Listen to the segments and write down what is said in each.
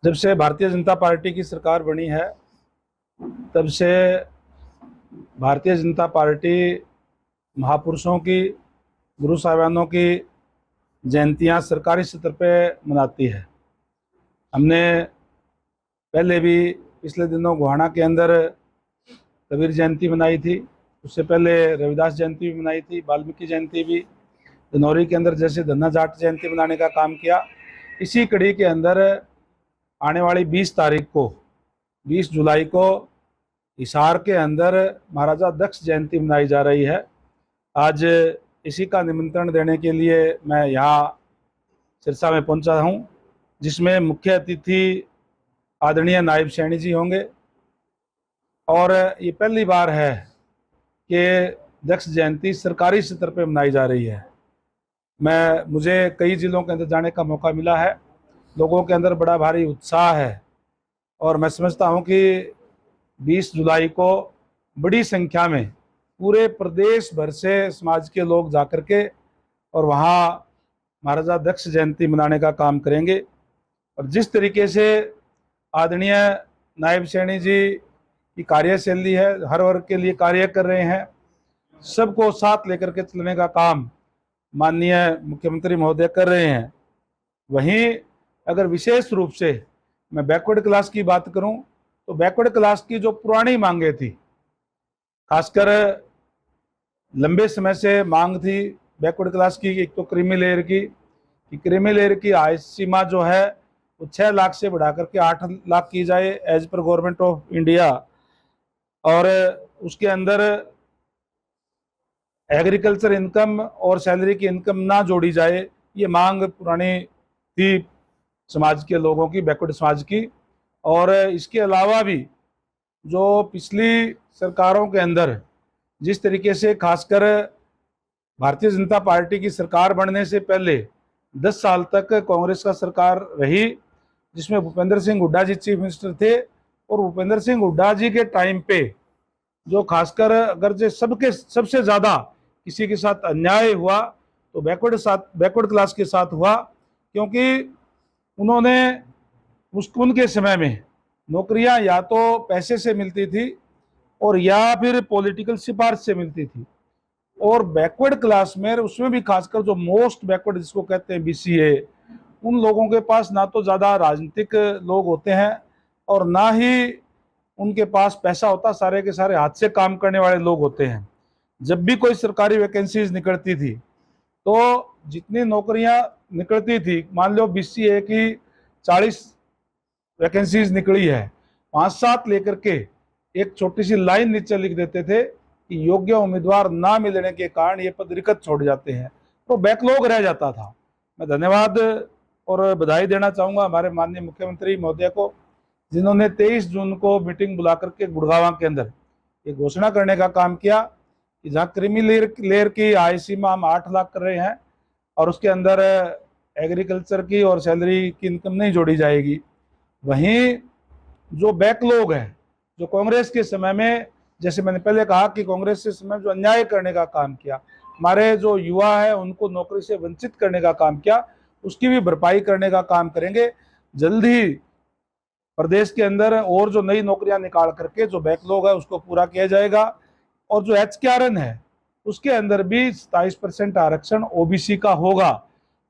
जब से भारतीय जनता पार्टी की सरकार बनी है तब से भारतीय जनता पार्टी महापुरुषों की, गुरु साहिबानों की जयंतियां सरकारी स्तर पे मनाती है। हमने पहले भी पिछले दिनों गोहाना के अंदर कबीर जयंती मनाई थी, उससे पहले रविदास जयंती भी मनाई थी, वाल्मीकि जयंती भी, धनौरी के अंदर जैसे धन्ना जाट जयंती मनाने का काम किया। इसी कड़ी के अंदर आने वाली 20 तारीख को, 20 जुलाई को हिसार के अंदर महाराजा दक्ष जयंती मनाई जा रही है। आज इसी का निमंत्रण देने के लिए मैं यहाँ सिरसा में पहुंचा हूँ, जिसमें मुख्य अतिथि आदरणीय नायब सैनी जी होंगे। और ये पहली बार है कि दक्ष जयंती सरकारी स्तर पर मनाई जा रही है। मुझे कई जिलों के अंदर जाने का मौका मिला है, लोगों के अंदर बड़ा भारी उत्साह है और मैं समझता हूँ कि 20 जुलाई को बड़ी संख्या में पूरे प्रदेश भर से समाज के लोग जाकर के और वहाँ महाराजा दक्ष जयंती मनाने का काम करेंगे। और जिस तरीके से आदरणीय नायब सैनी जी की कार्यशैली है, हर वर्ग के लिए कार्य कर रहे हैं, सबको साथ लेकर के चलने का काम माननीय मुख्यमंत्री महोदय कर रहे हैं। वहीं अगर विशेष रूप से मैं बैकवर्ड क्लास की बात करूं तो बैकवर्ड क्लास की जो पुरानी मांगे थी, खासकर लंबे समय से मांग थी बैकवर्ड क्लास की, एक तो क्रीमी लेयर की, क्रीमी लेयर की आय सीमा जो है वो 6 लाख से बढ़ा करके 8 लाख की जाए as per government of India, और उसके अंदर एग्रीकल्चर इनकम और सैलरी की इनकम ना जोड़ी जाए। ये मांग पुरानी थी समाज के लोगों की, बैकवर्ड समाज की। और इसके अलावा भी जो पिछली सरकारों के अंदर जिस तरीके से, खासकर भारतीय जनता पार्टी की सरकार बनने से पहले 10 साल तक कांग्रेस का सरकार रही, जिसमें भूपेंद्र सिंह हुड्डा जी चीफ मिनिस्टर थे, और भूपेंद्र सिंह हुड्डा जी के टाइम पे जो खासकर अगर जो सबसे ज़्यादा किसी के साथ अन्याय हुआ तो बैकवर्ड क्लास के साथ हुआ, क्योंकि उन्होंने उनके समय में नौकरियां या तो पैसे से मिलती थी और या फिर पॉलिटिकल सिफारिश से मिलती थी। और बैकवर्ड क्लास में, उसमें भी खासकर जो मोस्ट बैकवर्ड जिसको कहते हैं बीसीए, उन लोगों के पास ना तो ज़्यादा राजनीतिक लोग होते हैं और ना ही उनके पास पैसा होता, सारे के सारे हाथ से काम करने वाले लोग होते हैं। जब भी कोई सरकारी वैकेंसीज निकलती थी तो जितनी नौकरियां निकलती थी, मान लो बीसीए की 40 वैकेंसीज निकली है, 5-7 लेकर के एक छोटी सी लाइन नीचे लिख देते थे कि योग्य उम्मीदवार ना मिलने के कारण ये पद रिक्त छोड़ जाते हैं, तो बैकलॉग रह जाता था। मैं धन्यवाद और बधाई देना चाहूँगा हमारे माननीय मुख्यमंत्री महोदय को, जिन्होंने 23 जून को मीटिंग बुला करके गुड़गांव के अंदर ये घोषणा करने का काम किया कि जहाँ क्रीमी लेयर की आय सीमा हम 8 लाख कर रहे हैं और उसके अंदर एग्रीकल्चर की और सैलरी की इनकम नहीं जोड़ी जाएगी। वहीं जो बैकलॉग है, जो कांग्रेस के समय में, जैसे मैंने पहले कहा कि कांग्रेस के समय जो अन्याय करने का काम किया, हमारे जो युवा है उनको नौकरी से वंचित करने का काम किया, उसकी भी भरपाई करने का काम करेंगे। जल्द ही प्रदेश के अंदर और जो नई नौकरियां निकाल करके जो बैकलॉग है उसको पूरा किया जाएगा। और जो HKRN है उसके अंदर भी 27% आरक्षण ओबीसी का होगा,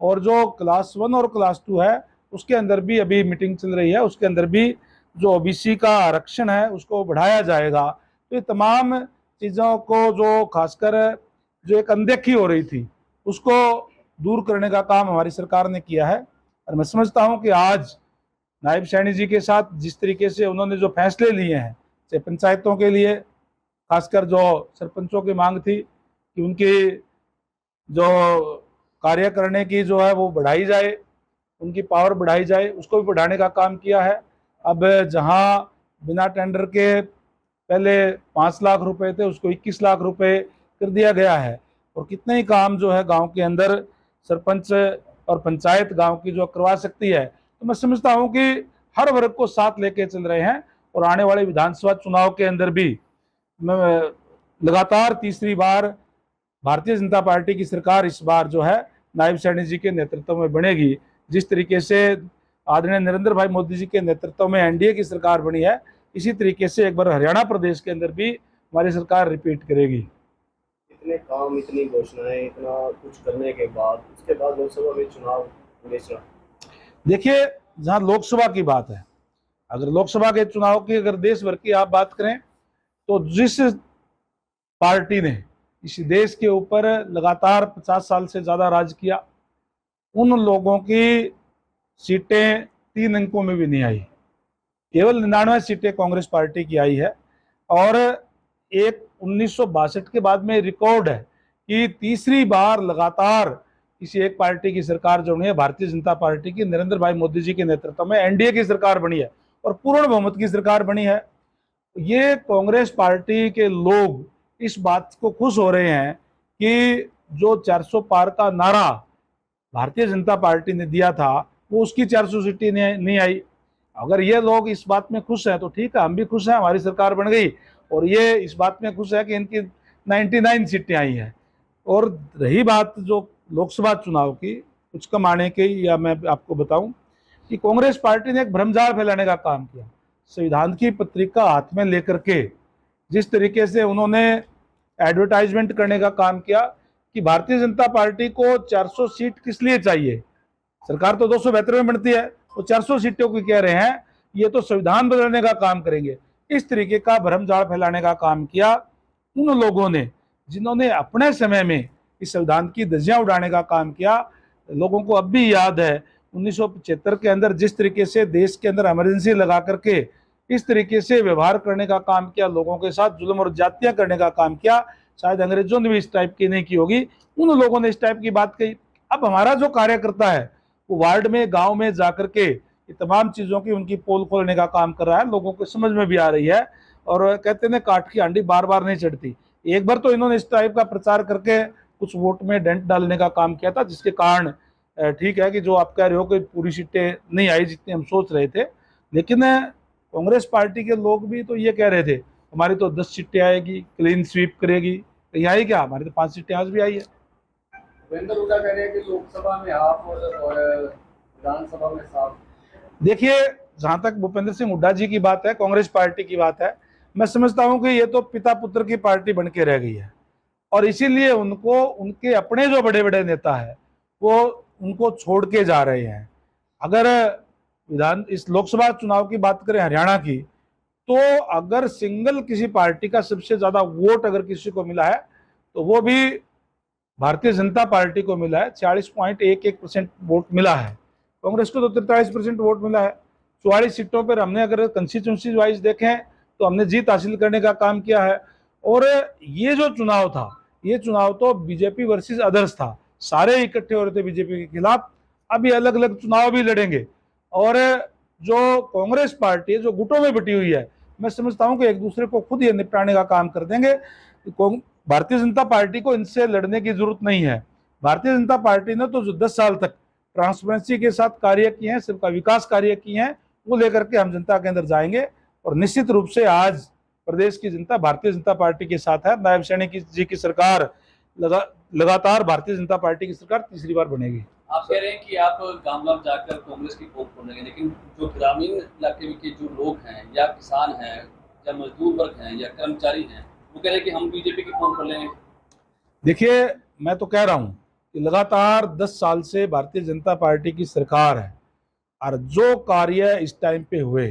और जो क्लास 1 और क्लास 2 है उसके अंदर भी अभी मीटिंग चल रही है, उसके अंदर भी जो ओबीसी का आरक्षण है उसको बढ़ाया जाएगा। तो ये तमाम चीज़ों को जो खासकर जो एक अनदेखी हो रही थी उसको दूर करने का काम हमारी सरकार ने किया है। और मैं समझता हूँ कि आज नायब सैनी जी के साथ जिस तरीके से उन्होंने जो फैसले लिए हैं, चाहे पंचायतों के लिए, खासकर जो सरपंचों की मांग थी कि उनकी जो कार्य करने की जो है वो बढ़ाई जाए, उनकी पावर बढ़ाई जाए, उसको भी बढ़ाने का काम किया है। अब जहां बिना टेंडर के पहले 5 लाख रुपए थे उसको 21 लाख रुपए कर दिया गया है, और कितने ही काम जो है गांव के अंदर सरपंच और पंचायत गांव की जो करवा सकती है। तो मैं समझता हूं कि हर वर्ग को साथ लेके चल रहे हैं, और आने वाले विधानसभा चुनाव के अंदर भी लगातार तीसरी बार भारतीय जनता पार्टी की सरकार इस बार जो है नायब सैनी जी के नेतृत्व में बनेगी। जिस तरीके से आदरणीय नरेंद्र भाई मोदी जी के नेतृत्व में एनडीए की सरकार बनी है, इसी तरीके से एक बार हरियाणा प्रदेश के अंदर भी हमारी सरकार रिपीट करेगी। इतने काम, इतनी घोषणाएं, इतना कुछ करने के बाद उसके बाद लोकसभा में चुनाव घोषणा। देखिए, जहां लोकसभा की बात है, अगर लोकसभा के चुनाव की अगर देश भर की आप बात करें तो जिस पार्टी ने इस देश के ऊपर लगातार 50 साल से ज्यादा राज किया, उन लोगों की सीटें 3 अंकों में भी नहीं आई। केवल 99 सीटें कांग्रेस पार्टी की आई है। और एक 1962 के बाद में रिकॉर्ड है कि तीसरी बार लगातार किसी एक पार्टी की सरकार जो बनी है, भारतीय जनता पार्टी की, नरेंद्र भाई मोदी जी के नेतृत्व में एनडीए की सरकार बनी है और पूर्ण बहुमत की सरकार बनी है। ये कांग्रेस पार्टी के लोग इस बात को खुश हो रहे हैं कि जो 400 पार का नारा भारतीय जनता पार्टी ने दिया था, वो उसकी 400 सीटें नहीं आई। अगर ये लोग इस बात में खुश हैं तो ठीक है, हम भी खुश हैं, हमारी सरकार बन गई। और ये इस बात में खुश है कि इनकी 99 सीटें आई हैं। और रही बात जो लोकसभा चुनाव की कुछ कम आने की, या मैं आपको बताऊं कि कांग्रेस पार्टी ने एक भ्रमजाल फैलाने का काम किया। संविधान की पत्रिका हाथ में लेकर के जिस तरीके से उन्होंने एडवर्टाइजमेंट करने का काम किया कि भारतीय जनता पार्टी को 400 सीट किस लिए चाहिए, सरकार तो 272 में बनती है, वो 400 सीटों की कह रहे हैं, ये तो संविधान बदलने का काम करेंगे। इस तरीके का भ्रमजाल फैलाने का काम किया उन लोगों ने जिन्होंने अपने समय में इस संविधान की धज्जियां उड़ाने का काम किया। लोगों को अब भी याद है 1975 के अंदर जिस तरीके से देश के अंदर इमरजेंसी लगा करके इस तरीके से व्यवहार करने का काम किया, लोगों के साथ जुल्म और जातियां करने का काम किया। शायद अंग्रेजों ने भी इस टाइप की नहीं की होगी, उन लोगों ने इस टाइप की बात कही। अब हमारा जो कार्यकर्ता है वो वार्ड में, गांव में जाकर के ये तमाम चीजों की उनकी पोल खोलने का काम कर रहा है, लोगों को समझ में भी आ रही है। और कहते हैं काठ की हांडी बार बार नहीं चढ़ती। एक बार तो इन्होंने इस टाइप का प्रचार करके कुछ वोट में डेंट डालने का काम किया था, जिसके कारण ठीक है कि जो आप कह रहे हो कि पूरी सीटें नहीं आई जितनी हम सोच रहे थे। लेकिन कांग्रेस पार्टी के लोग भी तो ये कह रहे थे हमारी तो 10 सीटें आएगी, क्लीन स्वीप करेगी, कहीं आई क्या? हमारी तो 5 सीटें आज भी आई है। भूपेंद्र हुड्डा कह रहे हैं कि लोकसभा में हाफ और विधानसभा में साफ। देखिए, जहां तक भूपेंद्र सिंह हुड्डा जी की बात है, कांग्रेस पार्टी की बात है, मैं समझता हूं कि ये तो पिता पुत्र की पार्टी बन के रह गई है। और इसीलिए उनको उनके अपने जो बड़े बड़े नेता है वो उनको छोड़ के जा रहे हैं। अगर इस लोकसभा चुनाव की बात करें हरियाणा की, तो अगर सिंगल किसी पार्टी का सबसे ज्यादा वोट अगर किसी को मिला है तो वो भी भारतीय जनता पार्टी को मिला है। 40.11% वोट मिला है। कांग्रेस को तो 43% वोट मिला है। 44 सीटों पर हमने अगर कंस्टिट्यूंसी वाइज देखें तो हमने जीत हासिल करने का काम किया है। और ये जो चुनाव था, ये चुनाव तो बीजेपी वर्सेस अदर्स था, सारे इकट्ठे हो रहे थे बीजेपी के खिलाफ। अब ये अलग अलग चुनाव भी लड़ेंगे। और जो कांग्रेस पार्टी है जो गुटों में बटी हुई है, मैं समझता हूं कि एक दूसरे को खुद ये निपटाने का काम कर देंगे। भारतीय जनता पार्टी को इनसे लड़ने की जरूरत नहीं है। भारतीय जनता पार्टी ने तो जो 10 साल तक ट्रांसपेरेंसी के साथ कार्य किए हैं, सबका विकास कार्य किए हैं, वो लेकर के हम जनता के अंदर जाएंगे। और निश्चित रूप से आज प्रदेश की जनता भारतीय जनता पार्टी के साथ है। नायब सैनी जी की सरकार लगातार भारतीय जनता पार्टी की सरकार तीसरी बार बनेगी। आप कह रहे हैं कि आप गांव-गांव जाकर कांग्रेस की पोल खोलेंगे, लेकिन जो ग्रामीण इलाके के जो लोग हैं या किसान हैं या मजदूर वर्ग हैं या कर्मचारी हैं, वो कह रहे हैं कि हम बीजेपी की पोल खोलेंगे। देखिए, मैं तो कह रहा हूं कि लगातार 10 साल से भारतीय जनता पार्टी की सरकार है और जो कार्य इस टाइम पे हुए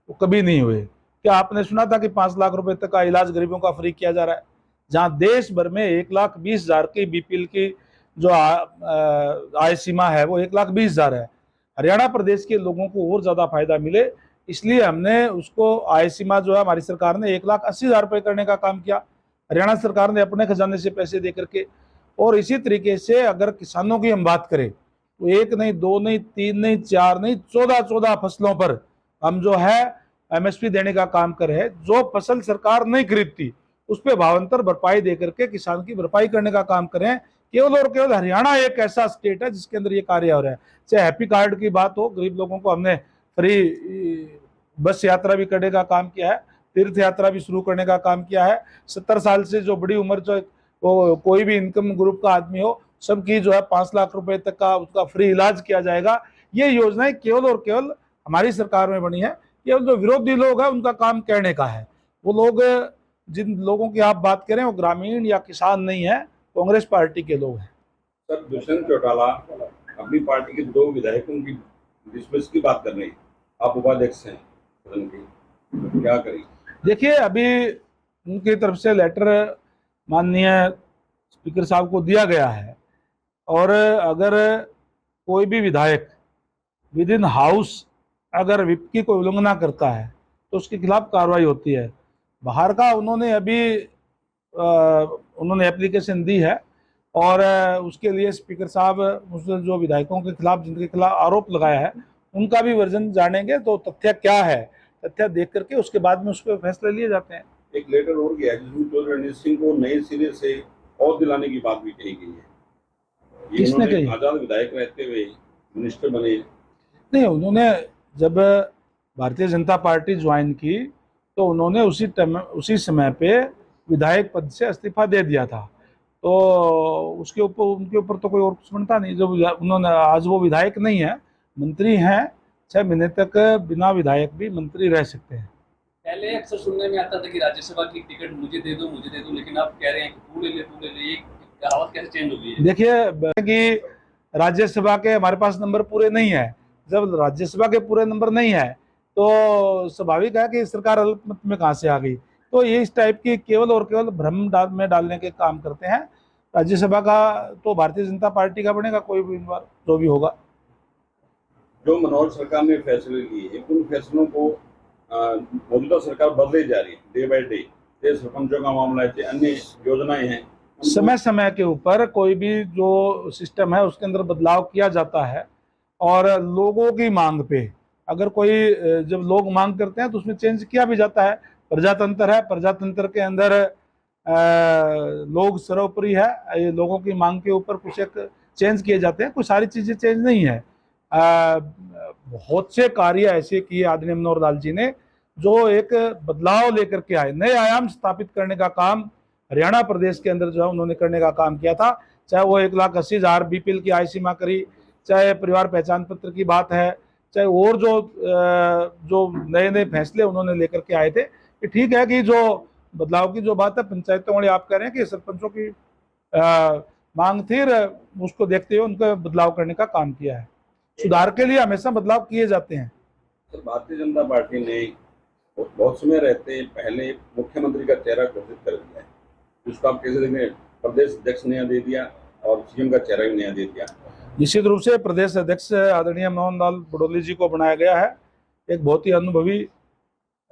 वो कभी नहीं हुए। क्या आपने सुना था कि 5 लाख रुपए तक का इलाज गरीबों का फ्री किया जा रहा है? जहां देश भर में 1,20,000 की बीपीएल की जो आय सीमा है वो 1,20,000 है। हरियाणा प्रदेश के लोगों को और ज्यादा फायदा मिले, इसलिए हमने उसको आय सीमा जो है हमारी सरकार ने 1,80,000 रुपए करने का काम किया। हरियाणा सरकार ने अपने खजाने से पैसे दे करके। और इसी तरीके से अगर किसानों की हम बात करें तो 1 नहीं, 2 नहीं, 3 नहीं, 4 नहीं, 14 फसलों पर हम जो है एमएसपी देने का काम कर रहे हैं। जो फसल सरकार नहीं खरीदती उस पर भावांतर भरपाई दे करके किसान की भरपाई करने का काम करें। केवल और केवल हरियाणा एक ऐसा स्टेट है जिसके अंदर ये कार्य हो रहा है। चाहे हैप्पी कार्ड की बात हो, गरीब लोगों को हमने फ्री बस यात्रा भी करने का काम किया है, तीर्थ यात्रा भी शुरू करने का काम किया है। 70 साल से जो बड़ी उम्र जो वो कोई भी इनकम ग्रुप का आदमी हो, सबकी जो है 5 लाख रुपए तक का उसका फ्री इलाज किया जाएगा। ये योजनाएं केवल और केवल हमारी सरकार में बनी है। केवल जो विरोधी लोग हैं उनका काम कहने का है। वो लोग, जिन लोगों की आप बात करें, वो ग्रामीण या किसान नहीं है, कांग्रेस पार्टी के लोग हैं। सर, दुष्यंत चौटाला अपनी पार्टी के 2 विधायकों की डिसमिस की बात कर रहे हैं। आप उपाध्यक्ष हैं सदन के, क्या करें? देखिए, अभी उनकी तरफ से लेटर माननीय स्पीकर साहब को दिया गया है, और अगर कोई भी विधायक विद इन हाउस अगर विप की कोई उल्लंघना करता है तो उसके खिलाफ कार्रवाई होती है। बाहर का उन्होंने अभी उन्होंने एप्लीकेशन दी है, और उसके लिए स्पीकर साहब उस जो विधायकों के खिलाफ, जिनके खिलाफ आरोप लगाया है, उनका भी वर्जन जानेंगे। तो तथ्य क्या है, तथ्य देख करके उसके बाद में उस पर फैसले लिए जाते हैं। एक लेटर और गया है जिसमें चौधरी रणजीत सिंह को नए सिरे से और दिलाने की बात भी कही गई है। ये किसने उन्होंने कही? आजाद विधायक रहते हुए मिनिस्टर बने। नहीं, उन्होंने जब भारतीय जनता पार्टी ज्वाइन की तो उन्होंने उसी समय पे विधायक पद से इस्तीफा दे दिया था। तो उसके ऊपर, उनके ऊपर तो कोई और कुछ बनता नहीं। जब उन्होंने, आज वो विधायक नहीं है, मंत्री हैं, 6 महीने तक बिना विधायक भी मंत्री रह सकते हैं। पहले अक्सर सुनने में आता था कि राज्यसभा की टिकट मुझे दे दो, लेकिन आप कह रहे हैं कि तू ले ले, ये कहावत कैसे चेंज हो गई है? देखिए कि राज्यसभा के हमारे पास नंबर पूरे नहीं है। जब राज्यसभा के पूरे नंबर नहीं है तो स्वाभाविक है कि सरकार अल्पमत में कहाँ से आ गई। तो ये इस टाइप की केवल और केवल भ्रम में डालने के काम करते हैं। राज्यसभा का तो भारतीय जनता पार्टी का बनेगा, कोई भी उम्मीदवार जो भी होगा। जो मनोहर सरकार ने फैसले लिए, उन फैसलों को मौजूदा सरकार बदले जा रही है डे बाय डे। सरपंचों का मामला है, अन्य योजनाएं हैं, समय समय के ऊपर कोई भी जो सिस्टम है उसके अंदर बदलाव किया जाता है, और लोगों की मांग पे अगर कोई, जब लोग मांग करते हैं तो उसमें चेंज किया भी जाता है। प्रजातंत्र है, प्रजातंत्र के अंदर लोग सर्वोपरि है। ये लोगों की मांग के ऊपर कुछ एक चेंज किए जाते हैं, कुछ सारी चीजें चेंज नहीं है। बहुत से कार्य ऐसे किए आदरणीय मनोहर लाल जी ने जो एक बदलाव लेकर के आए, नए आयाम स्थापित करने का काम हरियाणा प्रदेश के अंदर जो है उन्होंने करने का काम किया था। चाहे वो 1,80,000 बीपीएल की आय सीमा करी, चाहे परिवार पहचान पत्र की बात है, चाहे और जो नए नए फैसले उन्होंने लेकर के आए थे। कि ठीक है कि जो बदलाव की जो बात है पंचायतों वाली आप कह रहे हैं कि सरपंचों की मांग थी, उसको देखते हुए उनको बदलाव करने का काम किया है। सुधार के लिए हमेशा बदलाव किए जाते हैं। सर, भारतीय जनता पार्टी ने बहुत समय रहते पहले मुख्यमंत्री का चेहरा घोषित कर दिया है, जिसको आप कैसे देखें? प्रदेश अध्यक्ष नया दे दिया और सीएम का चेहरा भी नया दे दिया। निश्चित रूप से प्रदेश अध्यक्ष आदरणीय मोहन लाल बड़ौली जी को बनाया गया है। एक बहुत ही अनुभवी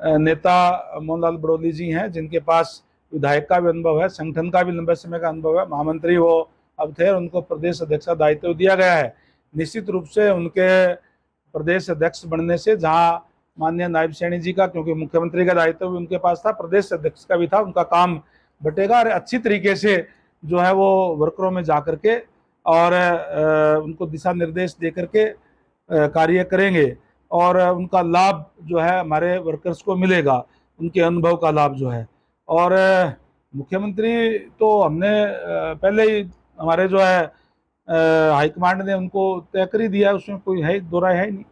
नेता मोहन लाल बड़ौली जी हैं, जिनके पास विधायक का भी अनुभव है, संगठन का भी लंबे समय का अनुभव है। महामंत्री वो अब थे, उनको प्रदेश अध्यक्ष का दायित्व दिया गया है। निश्चित रूप से उनके प्रदेश अध्यक्ष बनने से, जहाँ माननीय नायब सैनी जी का, क्योंकि मुख्यमंत्री का दायित्व भी उनके पास था, प्रदेश अध्यक्ष का भी था, उनका काम बटेगा और अच्छी तरीके से जो है वो वर्करों में जा करके और उनको दिशा निर्देश दे करके कार्य करेंगे, और उनका लाभ जो है हमारे वर्कर्स को मिलेगा, उनके अनुभव का लाभ जो है। और मुख्यमंत्री तो हमने पहले ही, हमारे जो है हाईकमांड ने उनको तय कर ही दिया, उसमें कोई है दो राय है ही नहीं।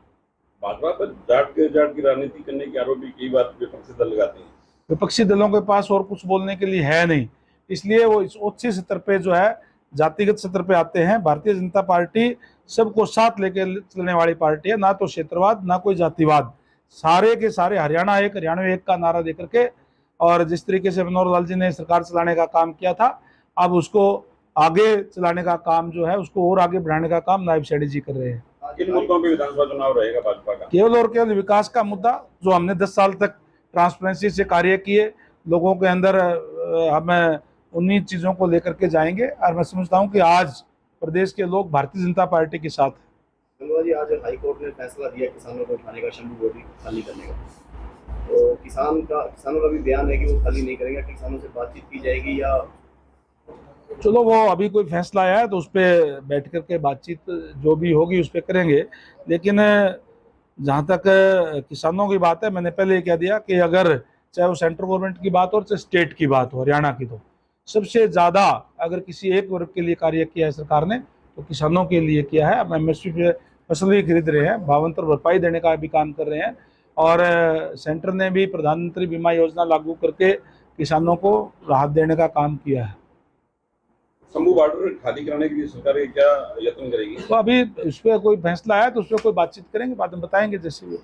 भाजपा पर जाट की राजनीति करने के आरोप भी कई बार विपक्षी दल लगाते हैं। विपक्षी दलों के पास और कुछ बोलने के लिए है नहीं, इसलिए वो इस उच्च स्तर पे जो है जातिगत स्तर पे आते हैं। भारतीय जनता पार्टी सबको साथ लेके चलने वाली पार्टी है, ना तो क्षेत्रवाद ना कोई जातिवाद। सारे के सारे हरियाणा एक का नारा देकर के, और जिस तरीके से मनोहर लाल जी ने सरकार चलाने का काम किया था, अब उसको आगे चलाने का काम जो है, उसको और आगे बढ़ाने का काम नायब सैनी जी कर रहे हैं। किन मुद्दों पे विधानसभा चुनाव रहेगा भाजपा का? केवल और केवल विकास का मुद्दा, जो हमने 10 साल तक ट्रांसपेरेंसी से कार्य किए, लोगों के अंदर हमें उन्हीं चीज़ों को लेकर के जाएंगे। और मैं समझता हूं कि आज प्रदेश के लोग भारतीय जनता पार्टी के साथ हैं। गंगवा जी, आज हाई कोर्ट ने फैसला दिया किसानों को उठाने का, शंभू बोर्ड खाली करने का, तो किसानों का भी बयान है कि वो खाली नहीं करेंगे, किसानों से बातचीत की जाएगी या? चलो, वो अभी कोई फैसला आया है तो उस पर बैठ कर के बातचीत जो भी होगी उस पर करेंगे। लेकिन जहाँ तक किसानों की बात है, मैंने पहले कह दिया कि अगर चाहे वो सेंट्रल गवर्नमेंट की बात हो चाहे स्टेट की बात हो, हरियाणा की, तो सबसे ज़्यादा अगर किसी एक वर्ग के लिए कार्य किया है सरकार ने तो किसानों के लिए किया है। अब MSP पे फसलें खरीद रहे हैं, भावांतर भरपाई देने का भी काम कर रहे हैं। और सेंटर ने भी प्रधानमंत्री बीमा योजना लागू करके किसानों को राहत देने का काम किया है। शंभू बॉर्डर खाली कराने के लिए सरकार क्या यत्न करेगी? तो अभी इस पर कोई फैसला आया तो उस पर कोई बातचीत करेंगे, बाद में बताएंगे जैसे भी।